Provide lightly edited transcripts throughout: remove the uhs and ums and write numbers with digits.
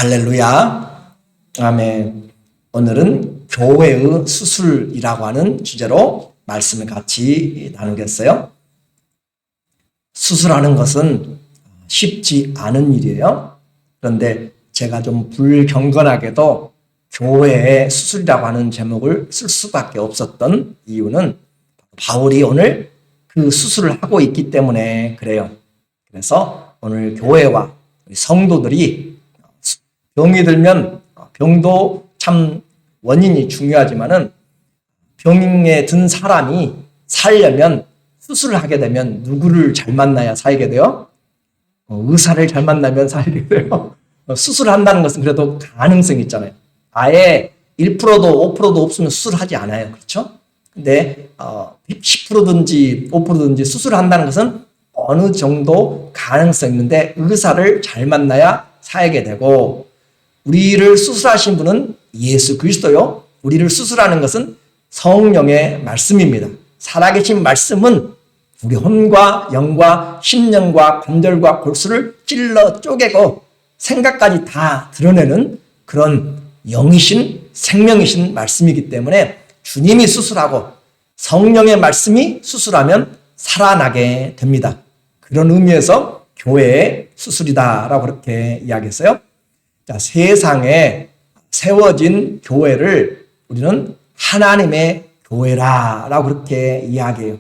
할렐루야. 아멘. 오늘은 교회의 수술이라고 하는 주제로 말씀을 같이 나누겠어요. 수술하는 것은 쉽지 않은 일이에요. 그런데 제가 좀 불경건하게도 교회의 수술이라고 하는 제목을 쓸 수밖에 없었던 이유는 바울이 오늘 그 수술을 하고 있기 때문에 그래요. 그래서 오늘 교회와 성도들이 병이 들면 병도 참 원인이 중요하지만은 병에 든 사람이 살려면 수술을 하게 되면 누구를 잘 만나야 살게 돼요? 의사를 잘 만나면 살게 돼요. 수술을 한다는 것은 그래도 가능성이 있잖아요. 아예 1%도 5%도 없으면 수술하지 않아요. 그렇죠? 근데 10%든지 5%든지 수술을 한다는 것은 어느 정도 가능성이 있는데 의사를 잘 만나야 살게 되고, 우리를 수술하신 분은 예수 그리스도요. 우리를 수술하는 것은 성령의 말씀입니다. 살아계신 말씀은 우리 혼과 영과 심령과 관절과 골수를 찔러 쪼개고 생각까지 다 드러내는 그런 영이신 생명이신 말씀이기 때문에 주님이 수술하고 성령의 말씀이 수술하면 살아나게 됩니다. 그런 의미에서 교회의 수술이다라고 그렇게 이야기했어요. 자, 세상에 세워진 교회를 우리는 하나님의 교회라고 그렇게 이야기해요.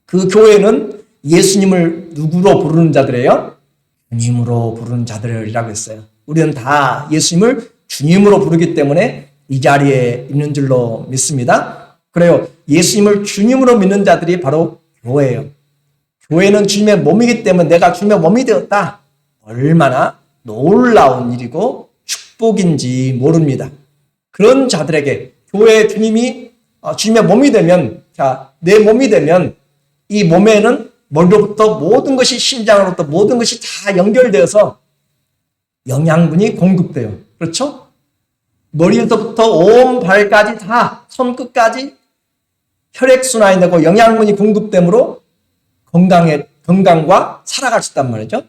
그 교회는 예수님을 누구로 부르는 자들이에요? 주님으로 부르는 자들이라고 했어요. 우리는 다 예수님을 주님으로 부르기 때문에 이 자리에 있는 줄로 믿습니다. 그래요. 예수님을 주님으로 믿는 자들이 바로 교회예요. 교회는 주님의 몸이기 때문에 내가 주님의 몸이 되었다. 얼마나 놀라운 일이고 축복인지 모릅니다. 그런 자들에게 교회 주님이 주님의 몸이 되면, 자, 내 몸이 되면 이 몸에는 머리로부터 모든 것이 심장으로부터 모든 것이 다 연결되어서 영양분이 공급돼요. 그렇죠? 머리부터 온 발까지 다 손끝까지 혈액순환이 되고 영양분이 공급되므로 건강과 살아갈 수 있단 말이죠.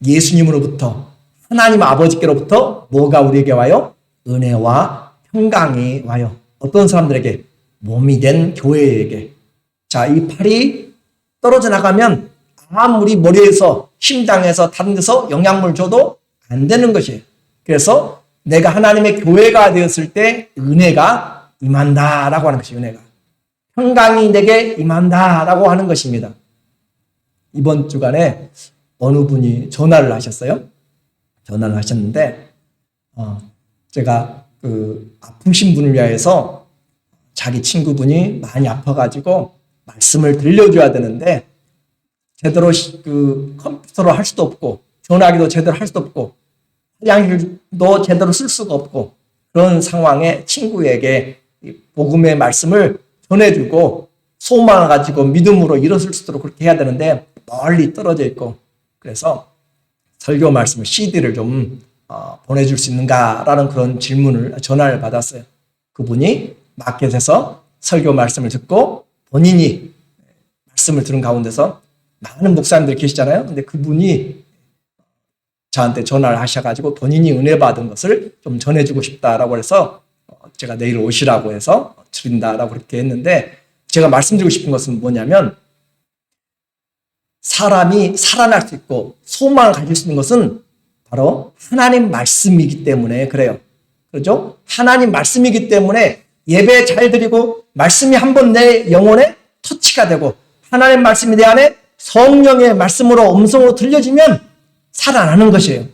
예수님으로부터 하나님 아버지께로부터 뭐가 우리에게 와요? 은혜와 평강이 와요. 어떤 사람들에게? 몸이 된 교회에게. 자, 이 팔이 떨어져 나가면 아무리 머리에서 심장에서 다른 데서 영양분을 줘도 안 되는 것이에요. 그래서 내가 하나님의 교회가 되었을 때 은혜가 임한다라고 하는 것이 은혜가. 평강이 내게 임한다라고 하는 것입니다. 이번 주간에 어느 분이 전화를 하셨어요. 전화를 하셨는데 제가 그 아프신 분을 위해서 자기 친구분이 많이 아파가지고 말씀을 들려줘야 되는데 제대로 그 컴퓨터로 할 수도 없고 전화기도 제대로 할 수도 없고 화장실도 제대로 쓸 수가 없고 그런 상황에 친구에게 복음의 말씀을 전해주고 소망을 가지고 믿음으로 일어설 수 있도록 그렇게 해야 되는데 멀리 떨어져 있고, 그래서 설교 말씀을 CD를 좀 보내줄 수 있는가라는 그런 전화를 받았어요. 그분이 마켓에서 설교 말씀을 듣고 본인이 말씀을 들은 가운데서 많은 목사님들 계시잖아요. 근데 그분이 저한테 전화를 하셔가지고 본인이 은혜 받은 것을 좀 전해주고 싶다라고 해서 제가 내일 오시라고 해서 드린다라고 그렇게 했는데, 제가 말씀드리고 싶은 것은 뭐냐면 사람이 살아날 수 있고 소망을 가질 수 있는 것은 바로 하나님 말씀이기 때문에 그래요. 그렇죠? 하나님 말씀이기 때문에 예배 잘 드리고 말씀이 한번 내 영혼에 터치가 되고 하나님 말씀이 내 안에 성령의 말씀으로 음성으로 들려지면 살아나는 것이에요.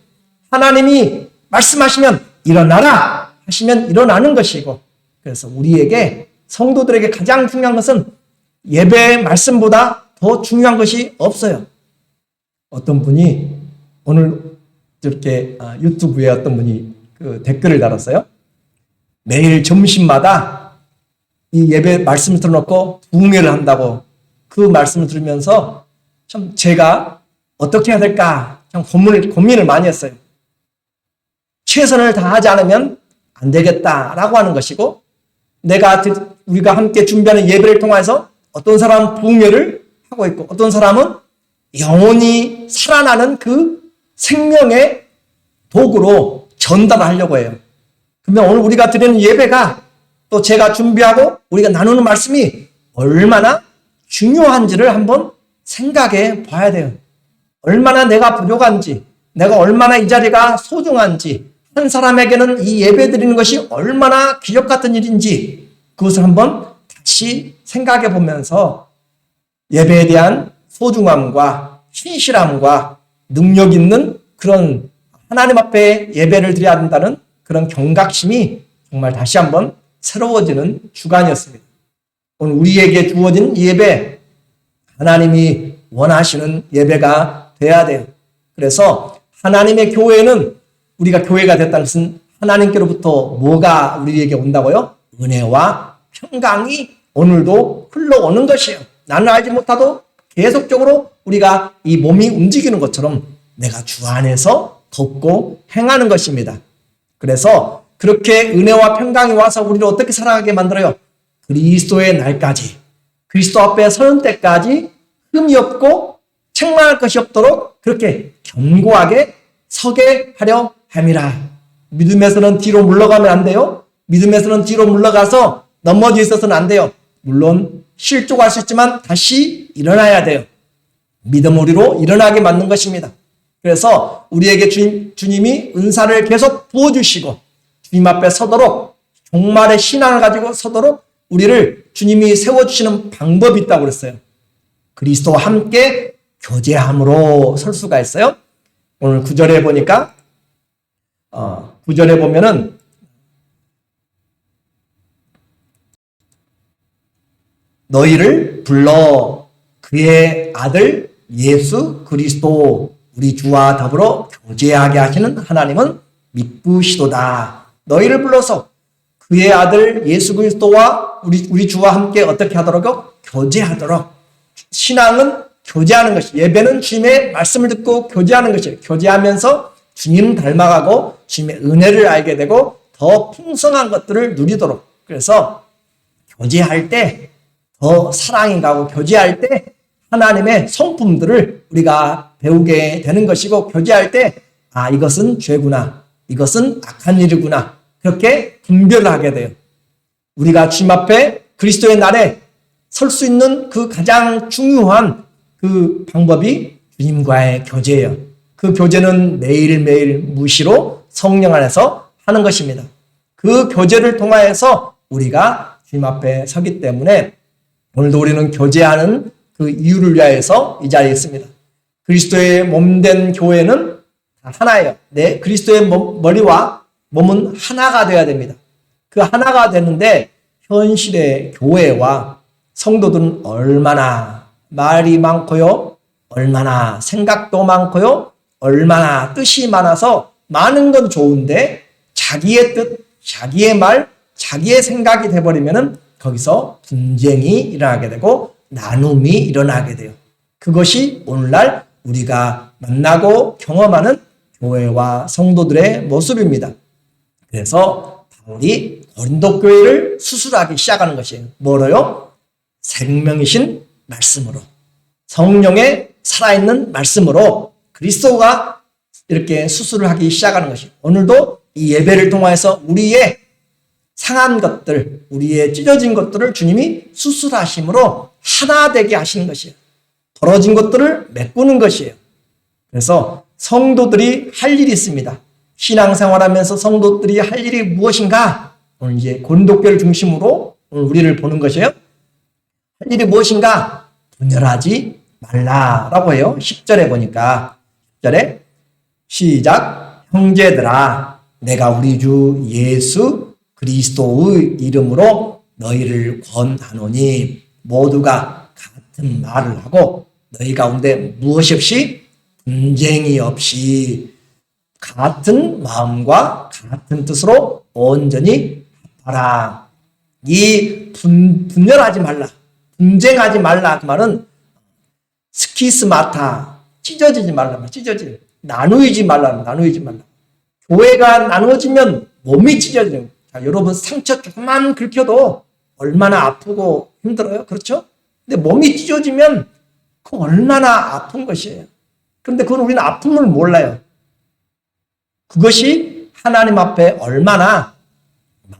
하나님이 말씀하시면 일어나라 하시면 일어나는 것이고, 그래서 우리에게 성도들에게 가장 중요한 것은 예배의 말씀보다 더 중요한 것이 없어요. 어떤 분이 오늘 이렇게 유튜브에 어떤 분이 그 댓글을 달았어요. 매일 점심마다 이 예배 말씀을 들어놓고 부흥회를 한다고 그 말씀을 들으면서 참 제가 어떻게 해야 될까 참 고민을 많이 했어요. 최선을 다하지 않으면 안 되겠다라고 하는 것이고, 우리가 함께 준비하는 예배를 통해서 어떤 사람은 부흥회를 하고 있고 어떤 사람은 영혼이 살아나는 그 생명의 도구로 전달하려고 해요. 그러면 오늘 우리가 드리는 예배가 또 제가 준비하고 우리가 나누는 말씀이 얼마나 중요한지를 한번 생각해 봐야 돼요. 얼마나 내가 부족한지, 내가 얼마나 이 자리가 소중한지, 한 사람에게는 이 예배 드리는 것이 얼마나 기적 같은 일인지 그것을 한번 다시 생각해 보면서 예배에 대한 소중함과 신실함과 능력 있는 그런 하나님 앞에 예배를 드려야 한다는 그런 경각심이 정말 다시 한번 새로워지는 주간이었습니다. 오늘 우리에게 주어진 예배, 하나님이 원하시는 예배가 돼야 돼요. 그래서 하나님의 교회는 우리가 교회가 됐다는 것은 하나님께로부터 뭐가 우리에게 온다고요? 은혜와 평강이 오늘도 흘러오는 것이에요. 나는 알지 못하도 계속적으로 우리가 이 몸이 움직이는 것처럼 내가 주 안에서 걷고 행하는 것입니다. 그래서 그렇게 은혜와 평강이 와서 우리를 어떻게 살아가게 만들어요? 그리스도의 날까지, 그리스도 앞에 서는 때까지 흠이 없고 책망할 것이 없도록 그렇게 견고하게 서게 하려 함이라. 믿음에서는 뒤로 물러가면 안 돼요. 믿음에서는 뒤로 물러가서 넘어져 있어서는 안 돼요. 물론 실족할 수 있지만 다시 일어나야 돼요. 믿음으로 일어나게 만든 것입니다. 그래서 우리에게 주님이 은사를 계속 부어주시고 주님 앞에 서도록 종말의 신앙을 가지고 서도록 우리를 주님이 세워주시는 방법이 있다고 그랬어요. 그리스도와 함께 교제함으로 설 수가 있어요. 오늘 9절에 보니까 9절에 보면은 너희를 불러 그의 아들 예수 그리스도 우리 주와 더불어 교제하게 하시는 하나님은 미쁘시도다. 너희를 불러서 그의 아들 예수 그리스도와 우리 주와 함께 어떻게 하도록요? 교제하도록. 신앙은 교제하는 것이, 예배는 주님의 말씀을 듣고 교제하는 것이에요. 교제하면서 주님 닮아가고 주님의 은혜를 알게 되고 더 풍성한 것들을 누리도록. 그래서 교제할 때 더 사랑이 가고 교제할 때 하나님의 성품들을 우리가 배우게 되는 것이고 교제할 때 이것은 죄구나, 이것은 악한 일이구나 그렇게 분별을 하게 돼요. 우리가 주님 앞에 그리스도의 날에 설 수 있는 그 가장 중요한 그 방법이 주님과의 교제예요. 그 교제는 매일매일 무시로 성령 안에서 하는 것입니다. 그 교제를 통하여서 우리가 주님 앞에 서기 때문에 오늘도 우리는 교제하는 그 이유를 위하여서 이 자리에 있습니다. 그리스도의 몸된 교회는 하나예요. 그리스도의 머리와 몸은 하나가 되어야 됩니다. 그 하나가 되는데 현실의 교회와 성도들은 얼마나 말이 많고요, 얼마나 생각도 많고요, 얼마나 뜻이 많아서 많은 건 좋은데 자기의 뜻, 자기의 말, 자기의 생각이 돼버리면은 거기서 분쟁이 일어나게 되고 나눔이 일어나게 돼요. 그것이 오늘날 우리가 만나고 경험하는 교회와 성도들의 모습입니다. 그래서 바울이 고린도 교회를 수술하기 시작하는 것이에요. 뭐로요? 생명이신 말씀으로, 성령의 살아있는 말씀으로 그리스도가 이렇게 수술을 하기 시작하는 것이에요. 오늘도 이 예배를 통해서 우리의 상한 것들, 우리의 찢어진 것들을 주님이 수술하심으로 하나 되게 하시는 것이에요. 벌어진 것들을 메꾸는 것이에요. 그래서 성도들이 할 일이 있습니다. 신앙생활하면서 성도들이 할 일이 무엇인가? 오늘 이제 고린도교를 중심으로 오늘 우리를 보는 것이에요. 할 일이 무엇인가? 분열하지 말라라고 해요. 10절에 보니까 10절에 시작. 형제들아 내가 우리 주 예수 그리스도의 이름으로 너희를 권하노니 모두가 같은 말을 하고 너희 가운데 무엇이 없이 분쟁이 없이 같은 마음과 같은 뜻으로 온전히 합하라. 이 분열하지 말라, 분쟁하지 말라 그 말은 스키스마타, 찢어지지 말라, 찢어지, 나누이지 말라, 나누이지 말라. 교회가 나누어지면 몸이 찢어지는. 자, 여러분 상처 조금만 긁혀도 얼마나 아프고 힘들어요, 그렇죠? 근데 몸이 찢어지면 그 얼마나 아픈 것이에요. 그런데 그건 우리는 아픔을 몰라요. 그것이 하나님 앞에 얼마나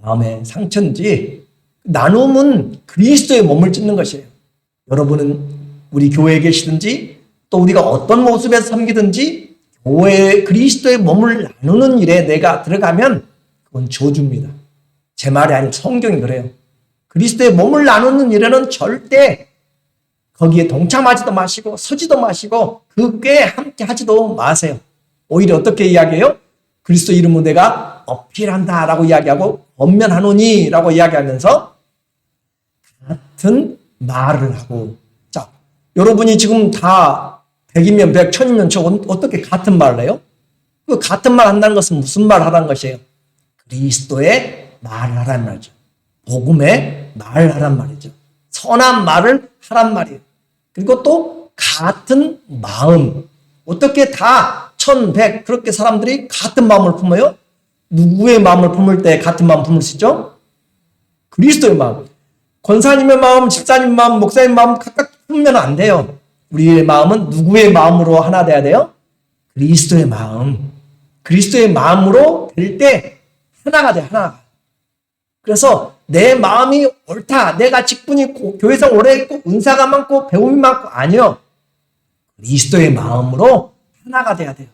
마음의 상처인지. 나눔은 그리스도의 몸을 찢는 것이에요. 여러분은 우리 교회에 계시든지 또 우리가 어떤 모습에서 섬기든지 교회 그리스도의 몸을 나누는 일에 내가 들어가면 그건 저주입니다. 제 말이 아니고 성경이 그래요. 그리스도의 몸을 나누는 일에는 절대 거기에 동참하지도 마시고 서지도 마시고 그 꾀에 함께 하지도 마세요. 오히려 어떻게 이야기해요? 그리스도 이름으로 내가 어필한다라고 이야기하고 권면하노니라고 이야기하면서 같은 말을 하고. 자, 여러분이 지금 다 100이면 100, 1000이면 저 어떻게 같은 말을 해요? 그 같은 말 한다는 것은 무슨 말 하라는 것이에요? 그리스도의 말을 하란 말이죠. 복음의 말을 하란 말이죠. 선한 말을 하란 말이에요. 그리고 또 같은 마음. 어떻게 다 1100 그렇게 사람들이 같은 마음을 품어요? 누구의 마음을 품을 때 같은 마음 품을 수 있죠? 그리스도의 마음. 권사님의 마음, 집사님 마음, 목사님 마음 각각 품으면 안 돼요. 우리의 마음은 누구의 마음으로 하나 돼야 돼요? 그리스도의 마음. 그리스도의 마음으로 될 때 하나가 돼, 하나가. 그래서 내 마음이 옳다. 내가 직분이 있고 교회에서 오래 있고 은사가 많고 배움이 많고 아니요. 그리스도의 마음으로 하나가 돼야 돼요.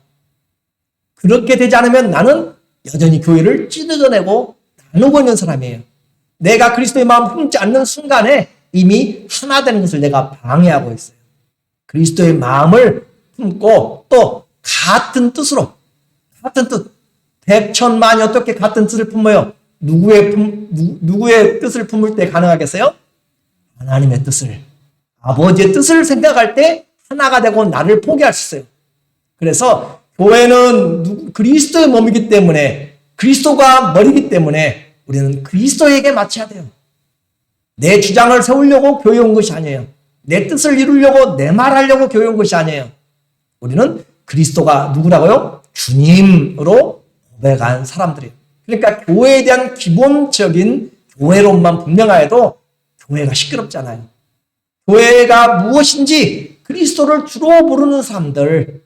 그렇게 되지 않으면 나는 여전히 교회를 찢어내고 나누고 있는 사람이에요. 내가 그리스도의 마음을 품지 않는 순간에 이미 하나 되는 것을 내가 방해하고 있어요. 그리스도의 마음을 품고 또 같은 뜻으로, 같은 뜻, 백천만이 어떻게 같은 뜻을 품어요? 누구의 뜻을 품을 때 가능하겠어요? 하나님의 뜻을, 아버지의 뜻을 생각할 때 하나가 되고 나를 포기할 수 있어요. 그래서 교회는 그리스도의 몸이기 때문에, 그리스도가 머리이기 때문에 우리는 그리스도에게 맞춰야 돼요. 내 주장을 세우려고 교회 온 것이 아니에요. 내 뜻을 이루려고 내 말하려고 교회 온 것이 아니에요. 우리는 그리스도가 누구라고요? 주님으로 고백한 사람들이에요. 그러니까 교회에 대한 기본적인 교회론만 분명하여도 교회가 시끄럽잖아요. 교회가 무엇인지 그리스도를 주로 부르는 사람들,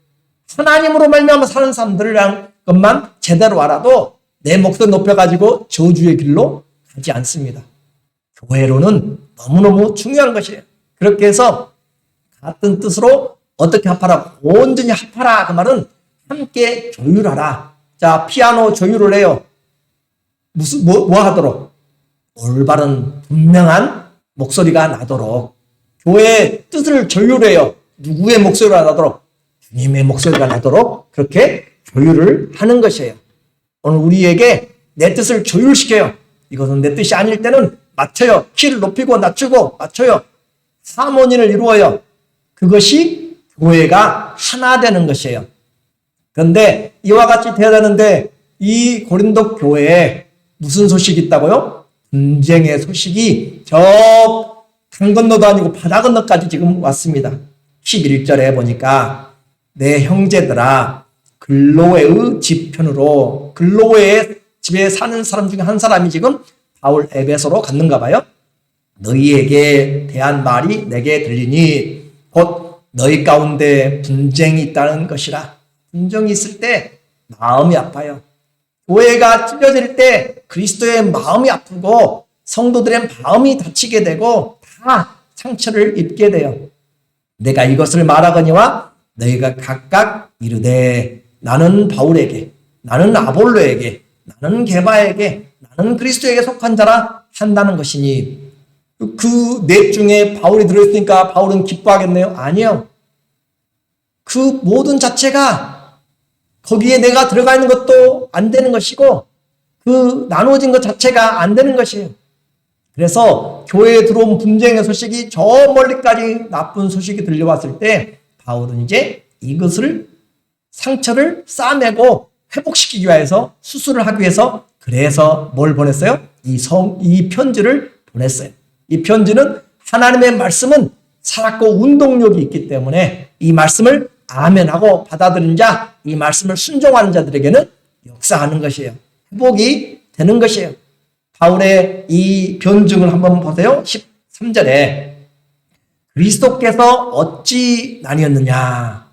하나님으로 말미암아 사는 사람들이란 것만 제대로 알아도 내 목소리 높여가지고 저주의 길로 가지 않습니다. 교회로는 너무너무 중요한 것이에요. 그렇게 해서 같은 뜻으로 어떻게 합하라? 온전히 합하라. 그 말은 함께 조율하라. 자, 피아노 조율을 해요. 뭐 하도록? 올바른 분명한 목소리가 나도록. 교회의 뜻을 조율해요. 누구의 목소리가 나도록? 주님의 목소리가 나도록 그렇게 조율을 하는 것이에요. 오늘 우리에게 내 뜻을 조율시켜요. 이것은 내 뜻이 아닐 때는 맞춰요. 키를 높이고 낮추고 맞춰요. 하모니를 이루어요. 그것이 교회가 하나 되는 것이에요. 그런데 이와 같이 되어야 되는데 이 고린도 교회에 무슨 소식이 있다고요? 분쟁의 소식이 저 강 건너도 아니고 바다 건너까지 지금 왔습니다. 11절에 보니까 내 형제들아 글로에의 집편으로, 글로에의 집에 사는 사람 중에 한 사람이 지금 바울 에베소로 갔는가 봐요. 너희에게 대한 말이 내게 들리니 곧 너희 가운데 분쟁이 있다는 것이라. 분쟁이 있을 때 마음이 아파요. 교회가 찢어질 때 그리스도의 마음이 아프고 성도들의 마음이 다치게 되고 다 상처를 입게 돼요. 내가 이것을 말하거니와 너희가 각각 이르되 나는 바울에게, 나는 아볼로에게, 나는 게바에게, 나는 그리스도에게 속한 자라 한다는 것이니. 그 넷 중에 바울이 들어있으니까 바울은 기뻐하겠네요? 아니요. 그 모든 자체가 거기에 내가 들어가 있는 것도 안 되는 것이고 그 나누어진 것 자체가 안 되는 것이에요. 그래서 교회에 들어온 분쟁의 소식이 저 멀리까지 나쁜 소식이 들려왔을 때 바울은 이제 이것을 상처를 싸매고 회복시키기 위해서 수술을 하기 위해서 그래서 뭘 보냈어요? 이 편지를 보냈어요. 이 편지는 하나님의 말씀은 살았고 운동력이 있기 때문에 이 말씀을 아멘하고 받아들인 자, 이 말씀을 순종하는 자들에게는 역사하는 것이에요. 회복이 되는 것이에요. 바울의 이 변증을 한번 보세요. 13절에 그리스도께서 어찌 나뉘었느냐.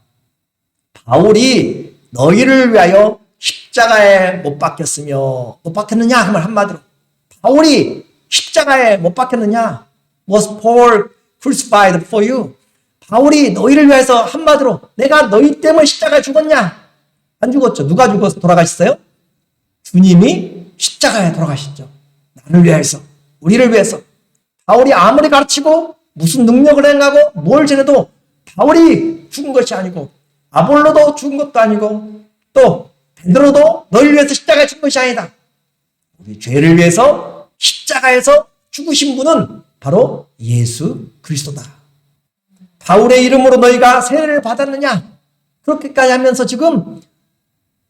바울이 너희를 위하여 십자가에 못 박혔으며, 못 박혔느냐? 그 말 한마디로. 바울이 십자가에 못 박혔느냐? Was Paul crucified for you? 바울이 너희를 위해서 한마디로 내가 너희 때문에 십자가에 죽었냐? 안 죽었죠. 누가 죽어서 돌아가셨어요? 주님이 십자가에 돌아가셨죠. 나를 위해서, 우리를 위해서. 바울이 아무리 가르치고 무슨 능력을 행하고 뭘 전해도 바울이 죽은 것이 아니고 아볼로도 죽은 것도 아니고 또 베드로도 너희를 위해서 십자가에 죽은 것이 아니다. 우리 죄를 위해서 십자가에서 죽으신 분은 바로 예수 그리스도다. 바울의 이름으로 너희가 세례를 받았느냐? 그렇게까지 하면서 지금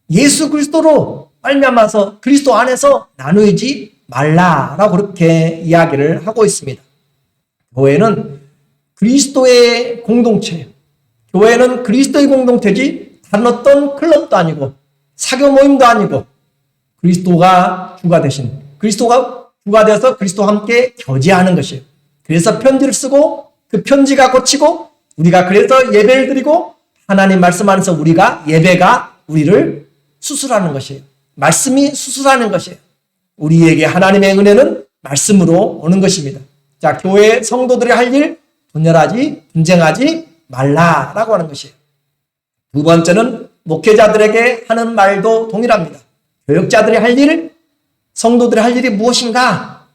예수 그리스도로 말미암아서 그리스도 안에서 나누지 말라라고 그렇게 이야기를 하고 있습니다. 교회는 그리스도의 공동체예요. 교회는 그리스도의 공동체지 다른 어떤 클럽도 아니고 사교 모임도 아니고 그리스도가 주가 되신, 그리스도가 주가 되어서 그리스도와 함께 교제하는 것이에요. 그래서 편지를 쓰고 그 편지가 고치고 우리가 그래서 예배를 드리고 하나님 말씀 안에서 우리가 예배가 우리를 수술하는 것이에요. 말씀이 수술하는 것이에요. 우리에게 하나님의 은혜는 말씀으로 오는 것입니다. 자, 교회 성도들이 할 일 분열하지, 분쟁하지 말라라고 하는 것이에요. 두 번째는 목회자들에게 하는 말도 동일합니다. 교역자들이 할 일, 성도들이 할 일이 무엇인가?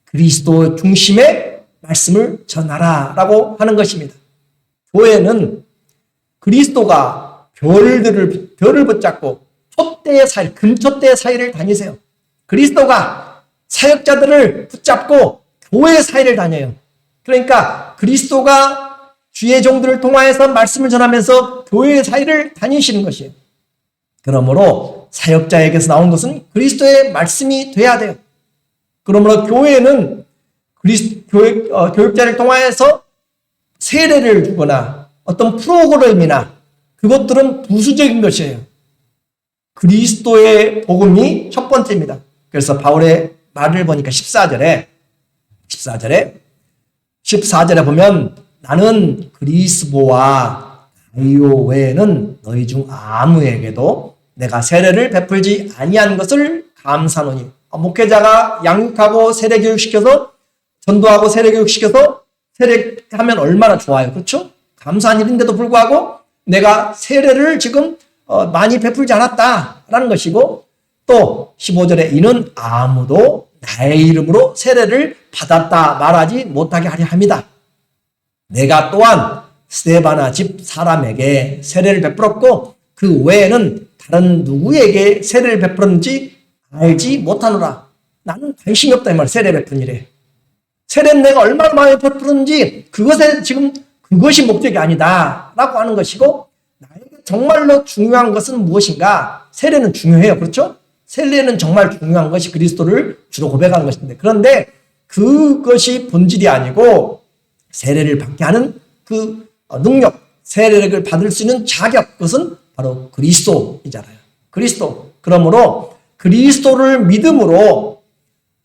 그리스도 중심의 말씀을 전하라라고 하는 것입니다. 교회는 그리스도가 별을 붙잡고 촛대의 사이, 금촛대의 사이를 다니세요. 그리스도가 사역자들을 붙잡고 교회의 사이를 다녀요. 그러니까 그리스도가 주의 종들을 통하여서 말씀을 전하면서 교회의 사이를 다니시는 것이에요. 그러므로 사역자에게서 나온 것은 그리스도의 말씀이 돼야 돼요. 그러므로 교회는 교육자를 통하여서 세례를 주거나 어떤 프로그램이나 그것들은 부수적인 것이에요. 그리스도의 복음이 첫 번째입니다. 그래서 바울의 말을 보니까 14절에 보면 나는 그리스보와 가이오 외에는 너희 중 아무에게도 내가 세례를 베풀지 아니한 것을 감사하노니. 목회자가 양육하고 세례 교육시켜서 전도하고 세례 교육시켜서 세례하면 얼마나 좋아요. 그렇죠? 감사한 일인데도 불구하고 내가 세례를 지금 많이 베풀지 않았다라는 것이고 또 15절에 이는 아무도 나의 이름으로 세례를 받았다 말하지 못하게 하려 합니다. 내가 또한 스데바나 집 사람에게 세례를 베풀었고 그 외에는 다른 누구에게 세례를 베풀었는지 알지 못하노라. 나는 관심이 없다 이 말. 세례 베푼 일에. 세례는 내가 얼마나 많이 베풀었는지 그것이 목적이 아니다 라고 하는 것이고 나에게 정말로 중요한 것은 무엇인가? 세례는 중요해요. 그렇죠? 세례는 정말 중요한 것이 그리스도를 주로 고백하는 것인데 그런데 그것이 본질이 아니고 세례를 받게 하는 그 능력, 세례를 받을 수 있는 자격, 그것은 바로 그리스도이잖아요. 그리스도. 그러므로 그리스도를 믿음으로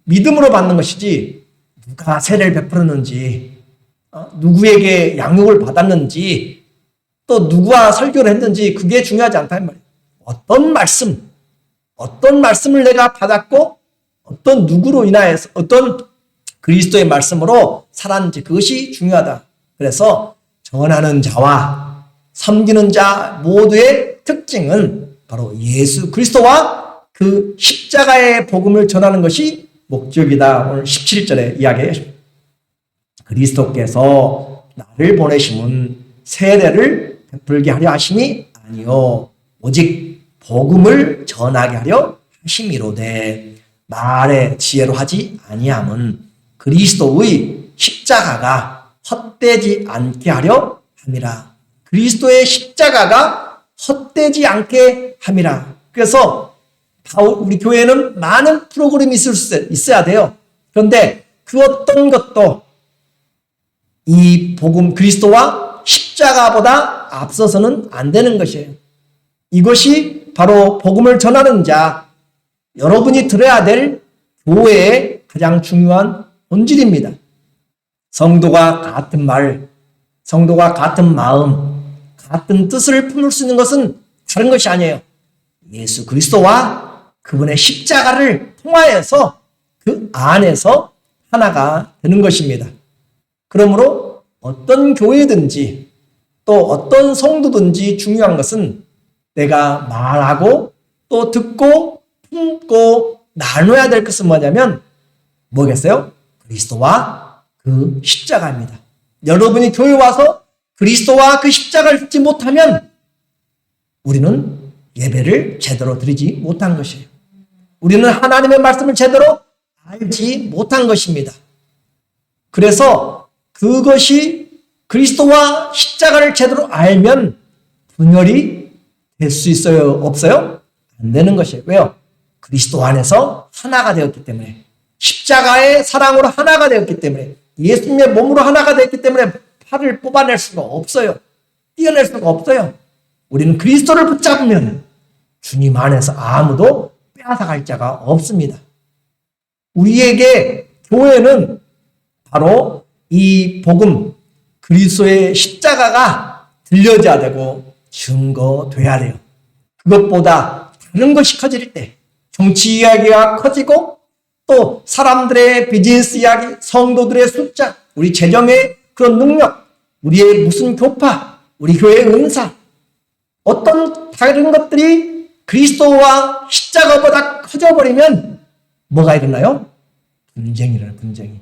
받는 것이지 누가 세례를 베풀었는지 누구에게 양육을 받았는지 또 누가 설교를 했는지 그게 중요하지 않다 이 말이에요. 어떤 말씀을 내가 받았고 어떤 누구로 인하여서 어떤 그리스도의 말씀으로 살았는지 그것이 중요하다. 그래서 전하는 자와 섬기는 자 모두의 특징은 바로 예수 그리스도와 그 십자가의 복음을 전하는 것이 목적이다. 오늘 17절에 이야기해요. 그리스도께서 나를 보내심은 세례를 베풀게 하려 하심이 아니요 오직 복음을 전하게 하려 하심이로되 말의 지혜로 하지 아니함은 그리스도의 십자가가 헛되지 않게 하려 함이라. 그리스도의 십자가가 헛되지 않게 함이라. 그래서 우리 교회는 많은 프로그램이 있어야 돼요. 그런데 그 어떤 것도 이 복음 그리스도와 십자가보다 앞서서는 안 되는 것이에요. 이것이 바로 복음을 전하는 자, 여러분이 들어야 될 교회의 가장 중요한 본질입니다. 성도가 같은 말, 성도가 같은 마음, 같은 뜻을 품을 수 있는 것은 다른 것이 아니에요. 예수 그리스도와 그분의 십자가를 통하여서 그 안에서 하나가 되는 것입니다. 그러므로 어떤 교회든지 또 어떤 성도든지 중요한 것은 내가 말하고 또 듣고 품고 나눠야 될 것은 뭐냐면 뭐겠어요? 그리스도와 그 십자가입니다. 여러분이 교회 와서 그리스도와 그 십자가를 듣지 못하면 우리는 예배를 제대로 드리지 못한 것이에요. 우리는 하나님의 말씀을 제대로 알지 못한 것입니다. 그래서 그것이 그리스도와 십자가를 제대로 알면 분열이 될 수 있어요? 없어요? 안 되는 것이에요. 왜요? 그리스도 안에서 하나가 되었기 때문에, 십자가의 사랑으로 하나가 되었기 때문에, 예수님의 몸으로 하나가 되었기 때문에 팔을 뽑아낼 수가 없어요. 떼어낼 수가 없어요. 우리는 그리스도를 붙잡으면 주님 안에서 아무도 빼앗아갈 자가 없습니다. 우리에게 교회는 바로 이 복음, 그리스도의 십자가가 들려져야 되고 증거돼야 돼요. 그것보다 다른 것이 커질 때 정치 이야기가 커지고 또 사람들의 비즈니스 이야기, 성도들의 숫자, 우리 재정의 그런 능력, 우리의 무슨 교파, 우리 교회의 은사, 어떤 다른 것들이 그리스도와 십자가보다 커져버리면 뭐가 일어나요? 분쟁이라는 분쟁이.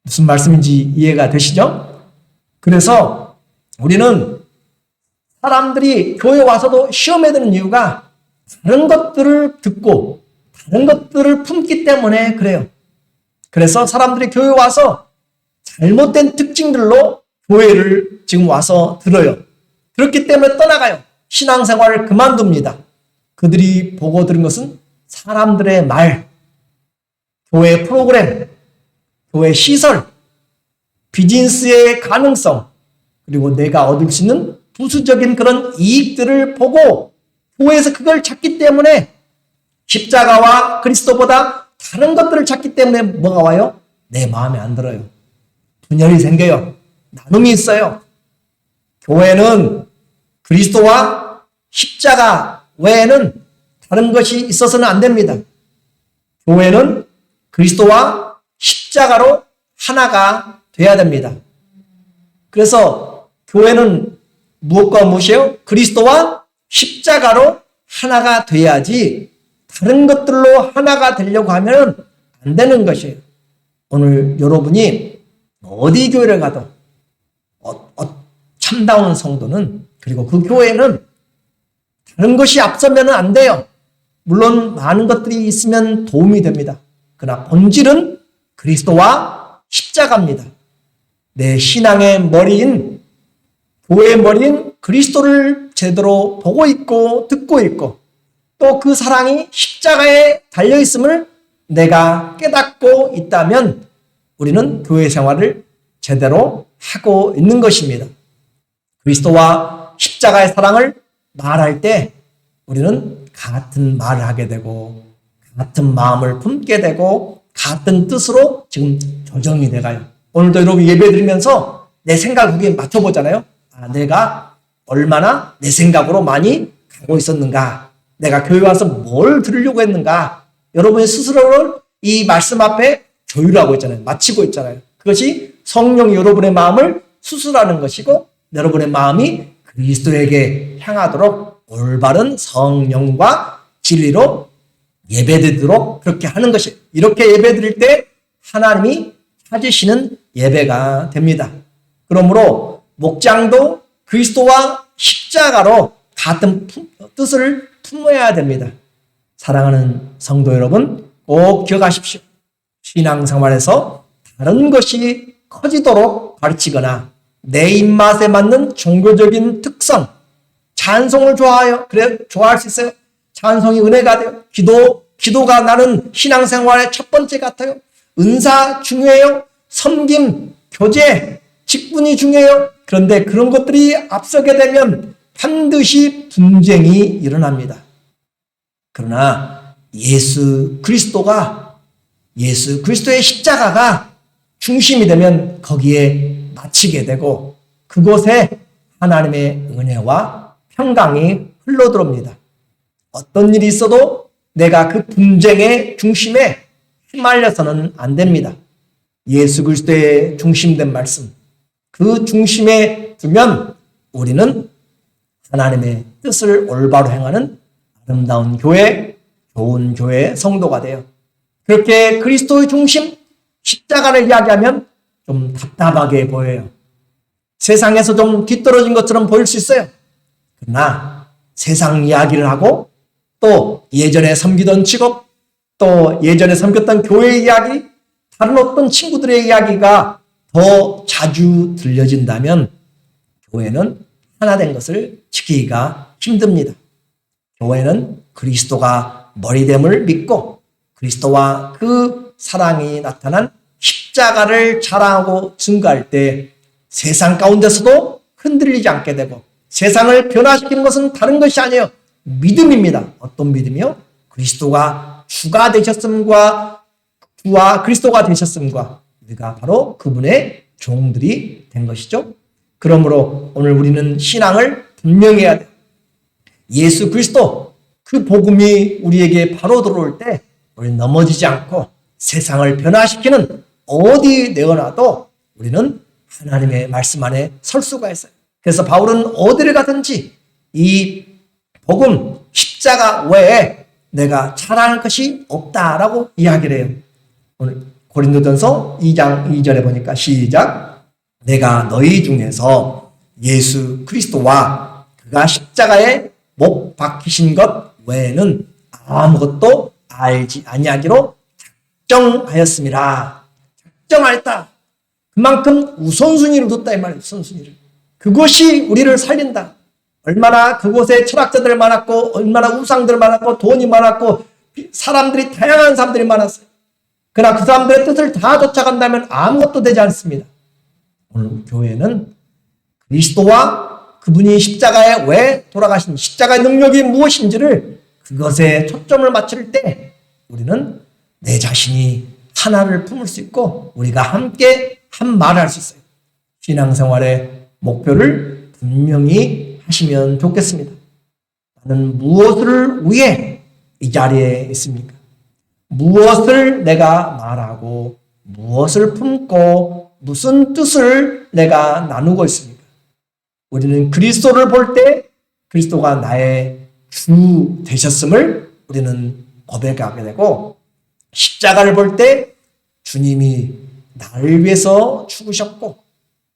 무슨 말씀인지 이해가 되시죠? 그래서 우리는 사람들이 교회 와서도 시험에 드는 이유가 다른 것들을 듣고 다른 것들을 품기 때문에 그래요. 그래서 사람들이 교회 와서 잘못된 특징들로 교회를 지금 와서 들어요. 그렇기 때문에 떠나가요. 신앙생활을 그만둡니다. 그들이 보고 들은 것은 사람들의 말, 교회 프로그램, 교회 시설, 비즈니스의 가능성, 그리고 내가 얻을 수 있는 부수적인 그런 이익들을 보고 교회에서 그걸 찾기 때문에 십자가와 그리스도보다 다른 것들을 찾기 때문에 뭐가 와요? 내 마음에 안 들어요. 분열이 생겨요. 나눔이 있어요. 교회는 그리스도와 십자가 외에는 다른 것이 있어서는 안 됩니다. 교회는 그리스도와 십자가로 하나가 돼야 됩니다. 그래서 교회는 무엇과 무엇이에요? 그리스도와 십자가로 하나가 돼야지 다른 것들로 하나가 되려고 하면 안 되는 것이에요. 오늘 여러분이 어디 교회를 가도 참다운 성도는 그리고 그 교회는 다른 것이 앞서면 안 돼요. 물론 많은 것들이 있으면 도움이 됩니다. 그러나 본질은 그리스도와 십자가입니다. 내 신앙의 머리인 교회의 머리인 그리스도를 제대로 보고 있고 듣고 있고 또 그 사랑이 십자가에 달려있음을 내가 깨닫고 있다면 우리는 교회 생활을 제대로 하고 있는 것입니다. 그리스도와 십자가의 사랑을 말할 때 우리는 같은 말을 하게 되고 같은 마음을 품게 되고 같은 뜻으로 지금 조정이 돼가요. 오늘도 여러분 예배 드리면서 내 생각을 거기에 맞춰보잖아요. 내가 얼마나 내 생각으로 많이 가고 있었는가, 내가 교회 와서 뭘 들으려고 했는가, 여러분의 스스로를 이 말씀 앞에 조율하고 있잖아요. 마치고 있잖아요. 그것이 성령이 여러분의 마음을 수술하는 것이고 여러분의 마음이 그리스도에게 향하도록 올바른 성령과 진리로 예배드리도록 그렇게 하는 것이, 이렇게 예배드릴 때 하나님이 찾으시는 예배가 됩니다. 그러므로 목장도 그리스도와 십자가로 같은 뜻을 품어야 됩니다. 사랑하는 성도 여러분, 꼭 기억하십시오. 신앙생활에서 다른 것이 커지도록 가르치거나 내 입맛에 맞는 종교적인 특성, 찬송을 좋아해요. 그래, 좋아할 수 있어요. 찬송이 은혜가 돼요. 기도가 나는 신앙생활의 첫 번째 같아요. 은사 중요해요. 섬김, 교제, 직분이 중요해요. 그런데 그런 것들이 앞서게 되면 반드시 분쟁이 일어납니다. 그러나 예수 그리스도의 십자가가 중심이 되면 거기에 마치게 되고 그곳에 하나님의 은혜와 평강이 흘러들어옵니다. 어떤 일이 있어도 내가 그 분쟁의 중심에 휘말려서는 안 됩니다. 예수 그리스도의 중심된 말씀, 그 중심에 두면 우리는 하나님의 뜻을 올바로 행하는 아름다운 교회, 좋은 교회 성도가 돼요. 그렇게 그리스도의 중심, 십자가를 이야기하면 좀 답답하게 보여요. 세상에서 좀 뒤떨어진 것처럼 보일 수 있어요. 그러나 세상 이야기를 하고 또 예전에 섬기던 직업, 또 예전에 섬겼던 교회 이야기, 다른 어떤 친구들의 이야기가 더 자주 들려진다면 교회는 하나 된 것을 지키기가 힘듭니다. 교회는 그리스도가 머리됨을 믿고 그리스도와 그 사랑이 나타난 십자가를 자랑하고 증거할 때 세상 가운데서도 흔들리지 않게 되고 세상을 변화시키는 것은 다른 것이 아니에요. 믿음입니다. 어떤 믿음이요? 그리스도가 주가 되셨음과 주와 그리스도가 되셨음과 우리가 바로 그분의 종들이 된 것이죠. 그러므로 오늘 우리는 신앙을 분명히 해야 돼요. 예수 그리스도 그 복음이 우리에게 바로 들어올 때 우리 넘어지지 않고 세상을 변화시키는 어디 내어놔도 우리는 하나님의 말씀 안에 설 수가 있어요. 그래서 바울은 어디를 가든지 이 복음 십자가 외에 내가 자랑할 것이 없다라고 이야기를 해요. 오늘 고린도전서 2장 2절에 보니까 시작. 내가 너희 중에서 예수 그리스도와 그가 십자가에 못 박히신 것 외에는 아무것도 알지 아니하기로 작정하였습니다. 작정하였다. 그만큼 우선순위를 뒀다 이 말이에요. 우선순위를. 그것이 우리를 살린다. 얼마나 그곳에 철학자들 많았고 얼마나 우상들 많았고 돈이 많았고 사람들이 다양한 사람들이 많았어요. 그러나 그 사람들의 뜻을 다 쫓아간다면 아무것도 되지 않습니다. 오늘 교회는 그리스도와 그분이 십자가에 왜 돌아가신 십자가의 능력이 무엇인지를 그것에 초점을 맞출 때 우리는 내 자신이 하나를 품을 수 있고 우리가 함께 한 말을 할 수 있어요. 신앙생활의 목표를 분명히 하시면 좋겠습니다. 나는 무엇을 위해 이 자리에 있습니까? 무엇을 내가 말하고 무엇을 품고 무슨 뜻을 내가 나누고 있습니까? 우리는 그리스도를 볼 때 그리스도가 나의 주 되셨음을 우리는 고백하게 되고 십자가를 볼 때 주님이 나를 위해서 죽으셨고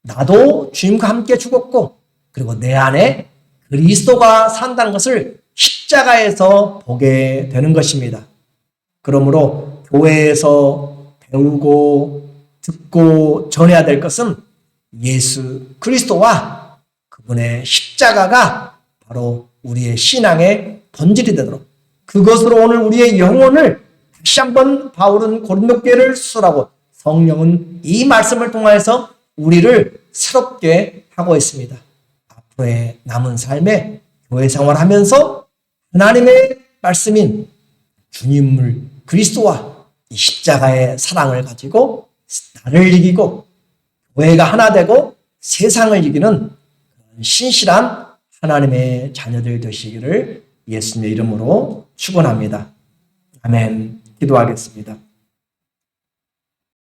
나도 주님과 함께 죽었고 그리고 내 안에 그리스도가 산다는 것을 십자가에서 보게 되는 것입니다. 그러므로 교회에서 배우고 듣고 전해야 될 것은 예수 그리스도와 그분의 십자가가 바로 우리의 신앙의 본질이 되도록 그것으로 오늘 우리의 영혼을 다시 한번 바울은 고린도 교회를 수술하고 성령은 이 말씀을 통해서 우리를 새롭게 하고 있습니다. 앞으로의 남은 삶에 교회 생활하면서 하나님의 말씀인 주님을 그리스도와 이 십자가의 사랑을 가지고 나를 이기고 교회가 하나 되고 세상을 이기는 신실한 하나님의 자녀들 되시기를 예수님의 이름으로 축원합니다. 아멘. 기도하겠습니다.